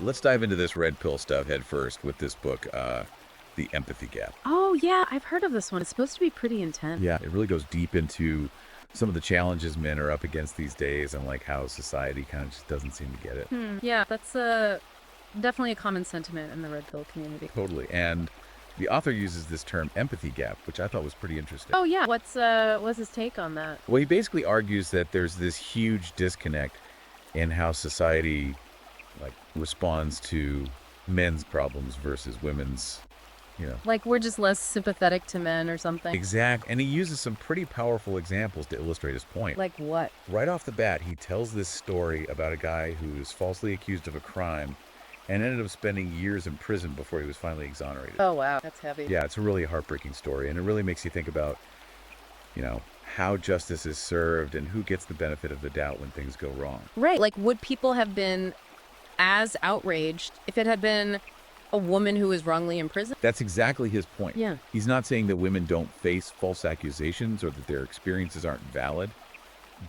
right, let's dive into this red pill stuff head first with this book, The Empathy Gap. Oh, yeah, I've heard of this one. It's supposed to be pretty intense. Yeah, it really goes deep into some of the challenges men are up against these days and like how society kind of just doesn't seem to get it. Yeah, that's definitely a common sentiment in the red pill community. Totally. And the author uses this term empathy gap, which I thought was pretty interesting. Oh, yeah. What's his take on that? Well, he basically argues that there's this huge disconnect in how society like responds to men's problems versus women's, Like, we're just less sympathetic to men or something? Exact. And he uses some pretty powerful examples to illustrate his point. Like what? Right off the bat, he tells this story about a guy who was falsely accused of a crime and ended up spending years in prison before he was finally exonerated. Oh, wow. That's heavy. Yeah, it's a really heartbreaking story, and it really makes you think about, how justice is served and who gets the benefit of the doubt when things go wrong. Right. Like, would people have been as outraged if it had been a woman who was wrongly imprisoned? That's exactly his point. Yeah. He's not saying that women don't face false accusations or that their experiences aren't valid,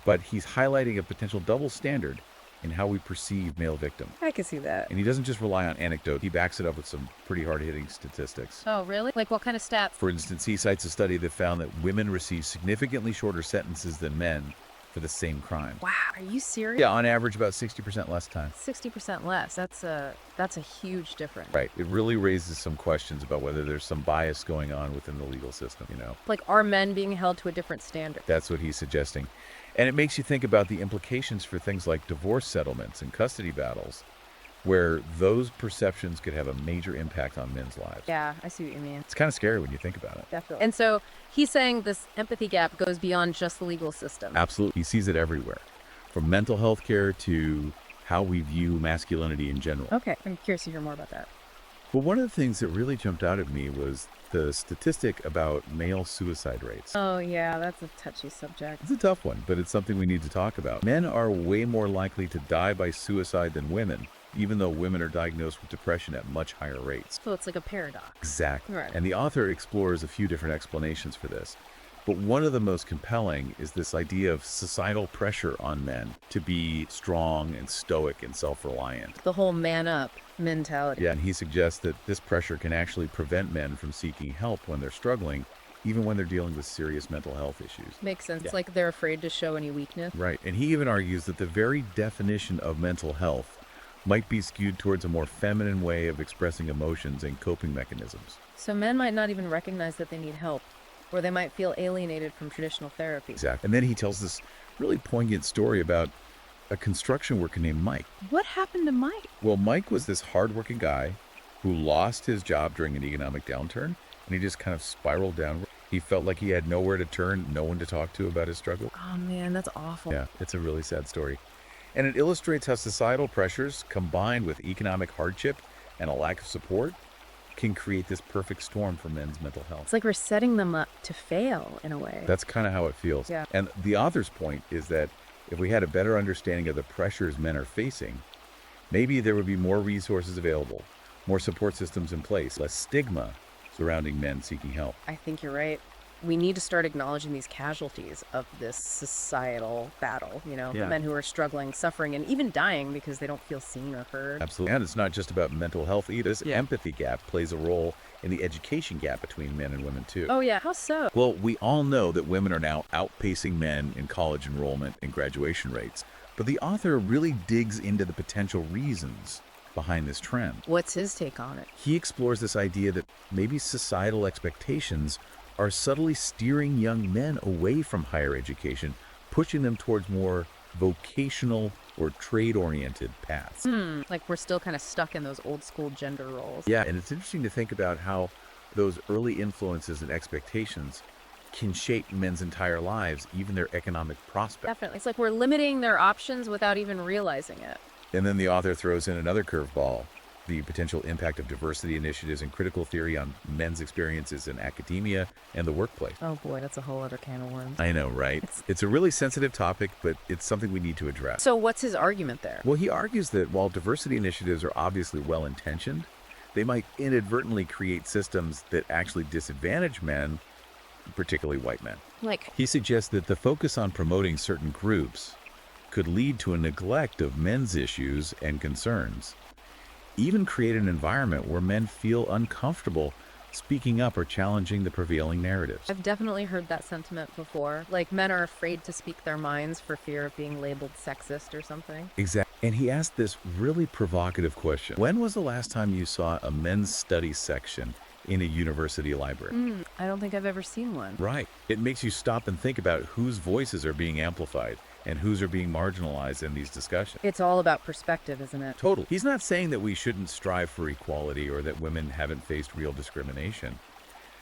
but he's highlighting a potential double standard in how we perceive male victims. I can see that. And he doesn't just rely on anecdote, he backs it up with some pretty hard-hitting statistics. Oh, really? Like, what kind of stats? For instance, he cites a study that found that women receive significantly shorter sentences than men for the same crime. Wow. Are you serious? Yeah, on average, about 60% less time. 60% less. That's a huge difference. Right. It really raises some questions about whether there's some bias going on within the legal system, Like, are men being held to a different standard? That's what he's suggesting. And it makes you think about the implications for things like divorce settlements and custody battles, where those perceptions could have a major impact on men's lives. Yeah, I see what you mean. It's kind of scary when you think about it. Definitely. And so he's saying this empathy gap goes beyond just the legal system. Absolutely. He sees it everywhere, from mental health care to how we view masculinity in general. Okay, I'm curious to hear more about that. But one of the things that really jumped out at me was the statistic about male suicide rates. Oh, yeah, that's a touchy subject. It's a tough one, but it's something we need to talk about. Men are way more likely to die by suicide than women, even though women are diagnosed with depression at much higher rates. So it's like a paradox. Exactly. Right. And the author explores a few different explanations for this. But one of the most compelling is this idea of societal pressure on men to be strong and stoic and self-reliant. The whole man up mentality. Yeah, and he suggests that this pressure can actually prevent men from seeking help when they're struggling, even when they're dealing with serious mental health issues. Makes sense. Yeah. Like they're afraid to show any weakness. Right. And he even argues that the very definition of mental health might be skewed towards a more feminine way of expressing emotions and coping mechanisms. So men might not even recognize that they need help, or they might feel alienated from traditional therapy. Exactly. And then he tells this really poignant story about a construction worker named Mike. What happened to Mike? Well, Mike was this hardworking guy who lost his job during an economic downturn, and he just kind of spiraled downward. He felt like he had nowhere to turn, no one to talk to about his struggle. Oh man, that's awful. Yeah, it's a really sad story. And it illustrates how societal pressures combined with economic hardship and a lack of support can create this perfect storm for men's mental health. It's like we're setting them up to fail in a way. That's kind of how it feels. Yeah. And the author's point is that if we had a better understanding of the pressures men are facing, maybe there would be more resources available, more support systems in place, less stigma surrounding men seeking help. I think you're right. We need to start acknowledging these casualties of this societal battle, Yeah. men who are struggling, suffering, and even dying because they don't feel seen or heard. Absolutely. And it's not just about mental health either. This Yeah. empathy gap plays a role in the education gap between men and women too. Oh yeah, how so? Well, we all know that women are now outpacing men in college enrollment and graduation rates. But the author really digs into the potential reasons behind this trend. What's his take on it? He explores this idea that maybe societal expectations are subtly steering young men away from higher education, pushing them towards more vocational or trade-oriented paths. Like we're still kind of stuck in those old school gender roles. Yeah, and it's interesting to think about how those early influences and expectations can shape men's entire lives, even their economic prospects. Definitely. It's like we're limiting their options without even realizing it. And then the author throws in another curveball, the potential impact of diversity initiatives and critical theory on men's experiences in academia and the workplace. Oh boy, that's a whole other can of worms. I know, right? It's a really sensitive topic, but it's something we need to address. So what's his argument there? Well, he argues that while diversity initiatives are obviously well-intentioned, they might inadvertently create systems that actually disadvantage men, particularly white men. Like, He suggests that the focus on promoting certain groups could lead to a neglect of men's issues and concerns. even create an environment where men feel uncomfortable speaking up or challenging the prevailing narratives. I've definitely heard that sentiment before. Like, men are afraid to speak their minds for fear of being labeled sexist or something. Exactly. And he asked this really provocative question. When was the last time you saw a men's studies section in a university library? I don't think I've ever seen one. Right. It makes you stop and think about whose voices are being amplified and whose are being marginalized in these discussions. It's all about perspective, isn't it? Totally. He's not saying that we shouldn't strive for equality or that women haven't faced real discrimination.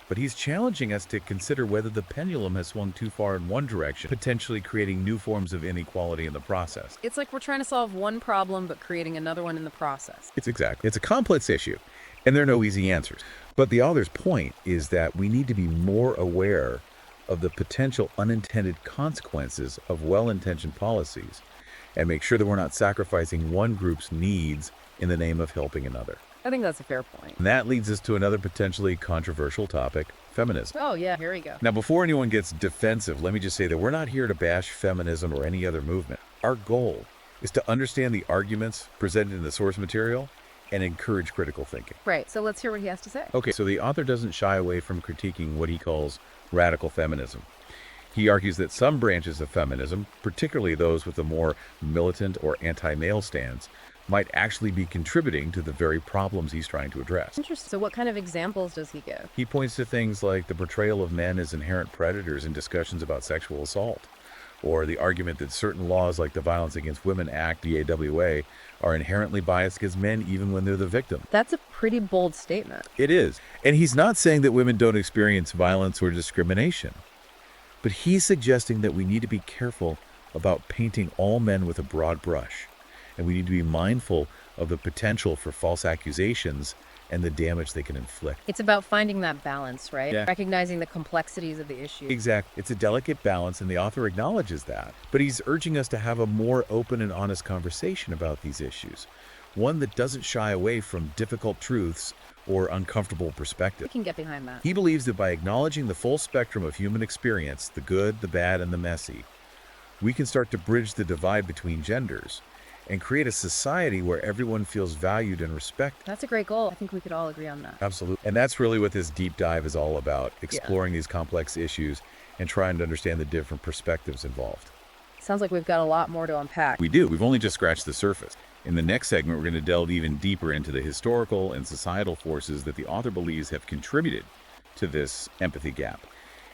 But he's challenging us to consider whether the pendulum has swung too far in one direction, potentially creating new forms of inequality in the process. It's like we're trying to solve one problem but creating another one in the process. It's a complex issue, and there are no easy answers. But the author's point is that we need to be more aware of the potential unintended consequences of well-intentioned policies and make sure that we're not sacrificing one group's needs in the name of helping another. I think that's a fair point. And that leads us to another potentially controversial topic, feminism. Oh, yeah, here we go. Now, before anyone gets defensive, let me just say that we're not here to bash feminism or any other movement. Our goal is to understand the arguments presented in the source material and encourage critical thinking. Right, so let's hear what he has to say. Okay, so the author doesn't shy away from critiquing what he calls radical feminism. He argues that some branches of feminism, particularly those with a more militant or anti-male stance, might actually be contributing to the very problems he's trying to address. Interesting. So what kind of examples does he give? He points to things like the portrayal of men as inherent predators in discussions about sexual assault, or the argument that certain laws like the Violence Against Women Act, VAWA, are inherently biased against men even when they're the victim. That's a pretty bold statement. It is. And he's not saying that women don't experience violence or discrimination, but he's suggesting that we need to be careful about painting all men with a broad brush, and we need to be mindful of the potential for false accusations and the damage they can inflict. It's about finding that balance, right? Yeah. Recognizing the complexities of the issue. Exactly. It's a delicate balance, and the author acknowledges that. But he's urging us to have a more open and honest conversation about these issues, one that doesn't shy away from difficult truths or uncomfortable perspective. I can get behind that. He believes that by acknowledging the full spectrum of human experience, the good, the bad, and the messy, we can start to bridge the divide between genders and create a society where everyone feels valued and respected. That's a great goal. I think we could all agree on that. Absolutely. And that's really what this deep dive is all about, exploring these complex issues and trying to understand the different perspectives involved. Sounds like we've got a lot more to unpack. We do. We've only just scratched the surface. In the next segment, we're going to delve even deeper into the historical and societal forces that the author believes have contributed to this empathy gap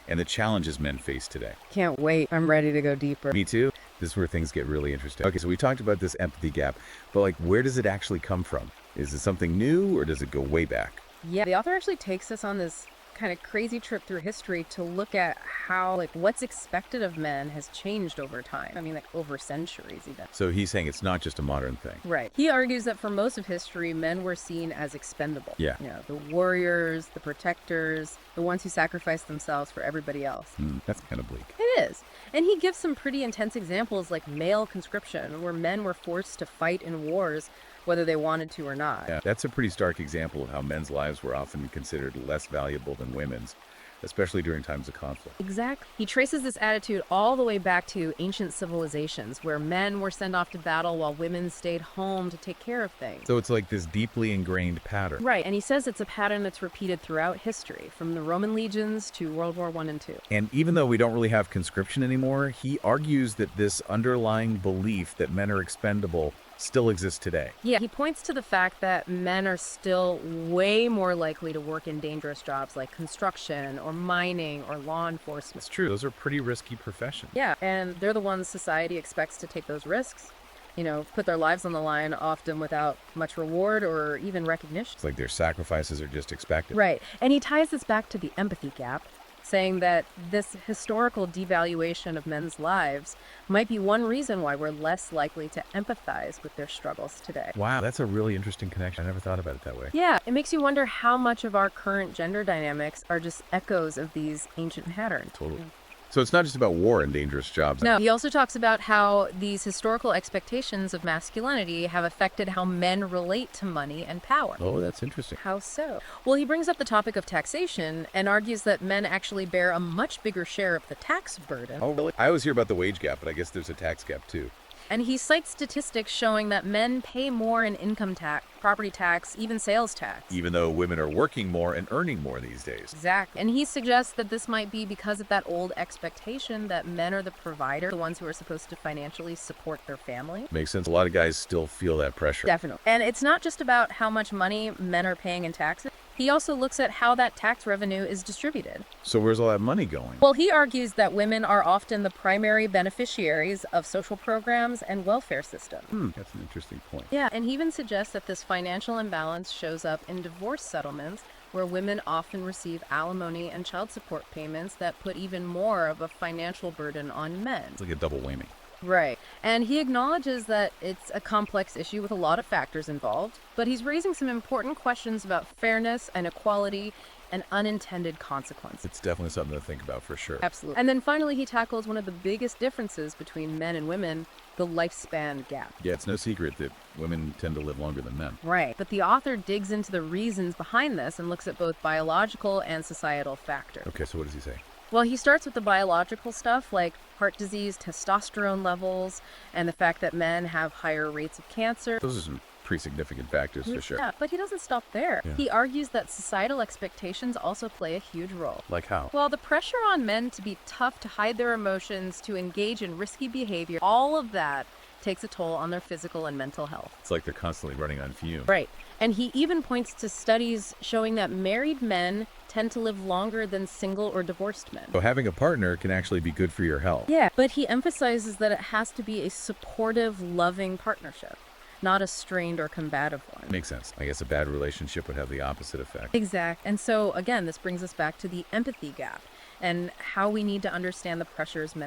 and the challenges men face today. Can't wait. I'm ready to go deeper. Me too. This is where things get really interesting. Okay, so we talked about this empathy gap, but like, where does it actually come from? Is it something new or does it go way back? Yeah, the author actually takes us on this kind of crazy trip through history to look at how, like, what's expected of men has changed over time. I mean, like, over centuries even. So he's saying it's not just a modern thing. Right. He argues that for most of history, men were seen as expendable. Yeah. You know, the warriors, the protectors, the ones who sacrificed themselves for everybody else. That's kind of bleak. It is. And he gives some pretty intense examples like male conscription, where men were forced to fight in wars whether they wanted to or not. Yeah, that's a pretty stark example of how men's lives were often considered less valuable than women's, especially during times of conflict. Exactly. He traces this attitude all the way back to ancient civilizations, where men were sent off to battle while women stayed home to take care of things. So it's like this deeply ingrained pattern. Right, and he says it's a pattern that's repeated throughout history, from the Roman legions to World War I and II. And even though we don't really have conscription anymore, he argues that this underlying belief that men are expendable still exists today. Yeah, he points to the fact that men are still way more likely to work in dangerous jobs like construction or mining or law enforcement. It's true. Those are pretty risky professions. Yeah, and they're the ones society expects to take those risks, you know, put their lives on the line, often without much reward or even recognition. It's like their sacrifices are just expected. Right, and he ties this back to the empathy gap, saying that this historical devaluation of men's lives might be one reason why we're less likely to empathize with their struggles today. Wow, that's a really interesting connection. I never thought about it that way. Yeah, it makes you wonder how much of our current gender dynamics are just echoes of these ancient patterns. Totally. So it's not just about war and dangerous jobs. No, he also talks about how these historical expectations of masculinity have affected how men relate to money and power. Oh, that's interesting. How so? Well, he brings up the topic of taxation and argues that men actually bear a much bigger share of the tax burden. Oh, really? I always hear about the wage gap, but I guess there's a tax gap too. And he cites statistics showing that men pay more in income tax, property tax, even sales tax. Even though women are working more and earning more these days. Exactly. And he suggests that this might be because of that old expectation that men are the provider, the ones who are supposed to financially support their family. Makes sense. A lot of guys still feel that pressure. Definitely. And it's not just about how much money men are paying in taxes. He also looks at how that tax revenue is distributed. So where's all that money going? Well, he argues that women are often the primary beneficiaries of social programs and welfare systems. That's an interesting point. Yeah, and he even suggests that this financial imbalance shows up in divorce settlements, where women often receive alimony and child support payments that put even more of a financial burden on men. It's like a double whammy. Right. And he acknowledges that it's a complex issue with a lot of factors involved, but he's raising some important questions about fairness and equality and unintended consequences. It's definitely something to think about for sure. Absolutely. And then finally, he tackles one of the biggest differences between men and women, the lifespan gap. Yeah, it's no secret that women tend to live longer than men. Right. But the author digs into the reasons behind this and looks at both biological and societal factors. Okay, so what does he say? Well, he starts with the biological stuff like heart disease, testosterone levels, and the fact that men have higher rates of cancer. Those are some pretty significant factors for sure. Yeah, but he doesn't stop there. Yeah. He argues that societal expectations also play a huge role. Like how? Well, the pressure on men to be tough, to hide their emotions, to engage in risky behavior, all of that takes a toll on their physical and mental health. It's like they're constantly running on fumes. Right. And he even points to studies showing that married men tend to live longer than single or divorced men. So having a partner can actually be good for your health. Yeah, but he emphasizes that it has to be a supportive, loving partnership, not a strained or combative one. Makes sense. I guess a bad relationship would have the opposite effect. Exact. And so, again, this brings us back to the empathy gap and how we need to understand the pressures men